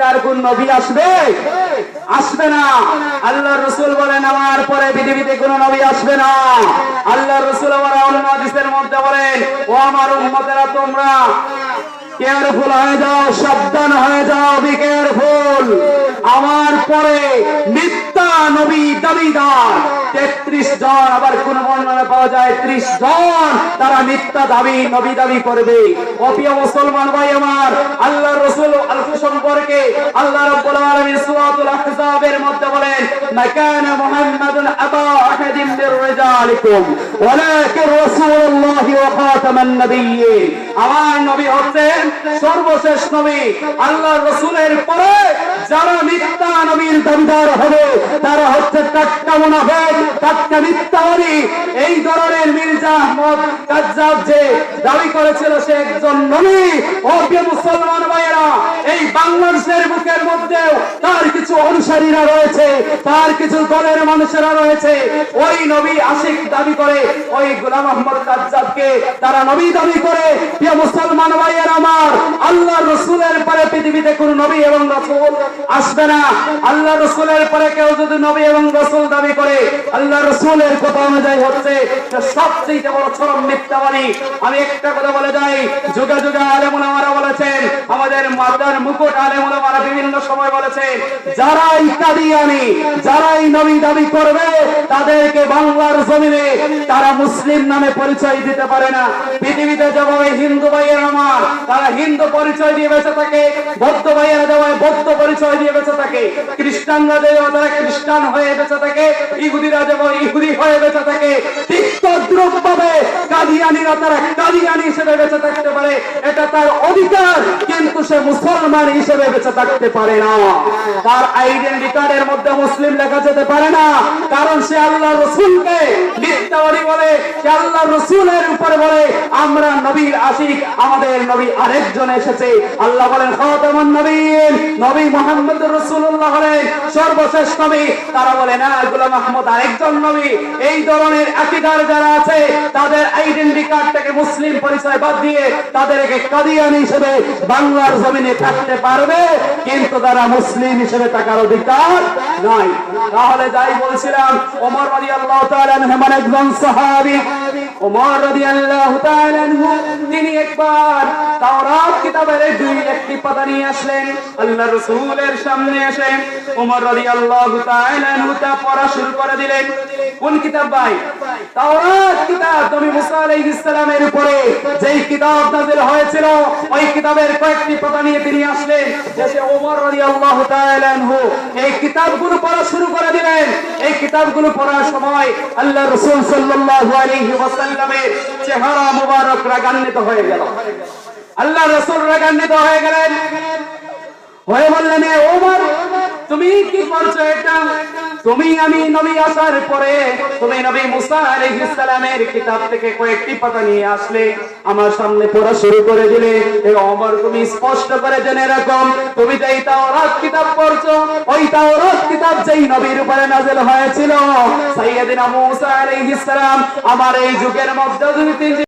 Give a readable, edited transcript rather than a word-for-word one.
তার কোন নবী আসবে? আসবে না। আল্লাহর রাসূল বলেন আমার পরে পৃথিবীতে কোন নবী আসবে না। আল্লাহর রাসূল আবার অন্য হাদিসের মধ্যে বলেন, ও আমার উম্মতেরা তোমরা কেয়ারফুল হয়ে যাও, সাবধান হয়ে যাও, বি কেয়ারফুল। আমার পরে মিথ্যা নবী দাবিদার 33 জন, আবার কোন বর্ণনা পাওয়া যায় 30 জন, তারা মিথ্যা নবী দাবি করবে। ও প্রিয় মুসলমান ভাই আমার, আল্লাহর রাসূল সম্পর্কে আল্লাহ রাব্বুল আলামিন সূরাতুল আহজাবের মধ্যে বলেন, মাকানা মুহাম্মাদুন আবা আহাদিন মির রিজালিকুম ওয়ালাকিন রাসূলুল্লাহি ওয়া খাতামান নাবিয়্যিন। আমার নবী হচ্ছেন সর্বশেষ নবী। আল্লাহর রাসূলের পরে যারা মিথ্যা নবীর দাবিদার হবে তারা হচ্ছে টাটকা মুনাফিক, টাটকা মিথ্যাবাদী। এই ধরনের মির্জা আহমদ কাজ্জাব যে দাবি করেছিল সে একজন নবী, ও প্রিয় মুসলমান ভাইয়েরা, এই বাংলাদেশের বুকের মধ্যেও তার কিছু অনুসারীরা রয়েছে, তার কিছু দলের মানুষেরা রয়েছে, ওই নবী আশিক দাবি করে, ওই গোলাম আহমদ কাজ্জাবকে তারা নবী দাবি করে। প্রিয় মুসলমান ভাইয়েরা আমার, আল্লাহর রাসূলের পরে পৃথিবীতে কোন নবী এবং রাসূল আসবে না। আল্লাহর রাসূলের পরে কেউ যদি নবী এবং রাসূল দাবি করে, আল্লাহর রাসূলের কথা অনুযায়ী হচ্ছে সবচেয়ে বড় চরম মিথ্যাবাদী। আমি একটা কথা বলে যাই, যুগে যুগে আলেম ওলামারা বলেছেন, আমাদের মাথার মুকুট আলেম ওলামারা বিভিন্ন সময় বলেছেন, যারাই কাদিয়ানী, যারাই নবী দাবি করবে তাদেরকে বাংলার জমিনে তারা মুসলিম নামে পরিচয় দিতে পারে না। পৃথিবীতে যেভাবে হিন্দু ভাইয়েরা আমার, তারা হিন্দু পরিচয় দিয়ে বেঁচে থাকে, বৌদ্ধ ভাইয়েরা যেভাবে বৌদ্ধ পরিচয় দিয়ে বেঁচে থাকে, খ্রিস্টানরা যেভাবে তারা খ্রিস্টান হয়ে বেঁচে থাকে, ইহুদিরা যেভাবে ইহুদি হয়ে বেঁচে থাকে, ঠিক তদ্রূপভাবে কাদিয়ানীরা তারা কাদিয়ানী হিসেবে বেঁচে থাকতে পারে, এটা তার অধিকার, কিন্তু সে মুসলমান হিসেবে বেঁচে থাকতে পারে না। তার আইডেন্টি কার্ডের মধ্যে মুসলিম লেখা যেতে পারে না, কারণ সে আল্লাহর রাসূলকে মিথ্যাবাদী বলে, সে আল্লাহর রাসূলের উপরে বলে আমরা নবীর আশিক, আমাদের নবী আরেকজন এসেছে। আল্লাহ বলেন খাতামুন নবিয়্যিন, নবী মুহাম্মদুর রাসূলুল্লাহ হলেন সর্বশেষ নবী। তারা বলে না, গোলাম আহমদ আরেকজন নবী। এই ধরনের আকীদার যারা আছে তাদের আইডেন্টি কার্ড থেকে মুসলিম পরিচয় বাদ দিয়ে তাদেরকে কাদিয়ানী হিসেবে বাংলার জমিনে থাকতে পারবে, কিন্তু তারা মুসলিম হিসেবে থাকার অধিকার নাই। তাহলে যাই বলছিলাম, ওমর রাদিয়াল্লাহু তাআলা আনহু একজন সাহাবী। ওমর রাদিয়াল্লাহু তাআলা আনহু তিনি একবার তাওরাত কিতাবের একটি পাতা নিয়ে আসলেন আল্লাহর রাসূলের সামনে এসে ওমর রাদিয়াল্লাহু তাআলা আনহু তা পড়া শুরু করে দিলেন। কোন কিতাব ভাই? তাওরাত কিতাব। নবী মুসা আলাইহিস সালামের উপরে যেই কিতাব নাযিল হয়েছিল ওই কিতাবের কয়েকটি পাতা নিয়ে তিনি আসলেন, এসে ওমর রাদিয়াল্লাহু তাআলা আনহু এই কিতাবগুলো পড়া শুরু করে দিলেন। এই কিতাবগুলো পড়ার সময় আল্লাহর রাসূল সাল্লাল্লাহু আলাইহি ওয়াসাল্লামের চেহারা মুবারক রাগান্বিত হয়ে গেল। আল্লাহর রাসূল রাগান্বিত হয়ে গেলেন, হয়ে বললেন, ওমর তুমি কি করছো এটা? তুমি আমি নবী আসার পরে তুমি নবী মুসা আলাইহিস সালামের কিতাব থেকে কয়েকটি পাতা নিয়ে আসলে আমার সামনে পড়া শুরু করে দিলে। ওমর তুমি স্পষ্ট করে জেনে রাখো, তুমি যেই তাওরাত কিতাব পড়ছো ওই তাওরাত কিতাব যেই নবীর উপরে নাযিল হয়েছিল সাইয়্যিদিনা মুসা আলাইহিস সালাম, আমার এই যুগের মধ্যে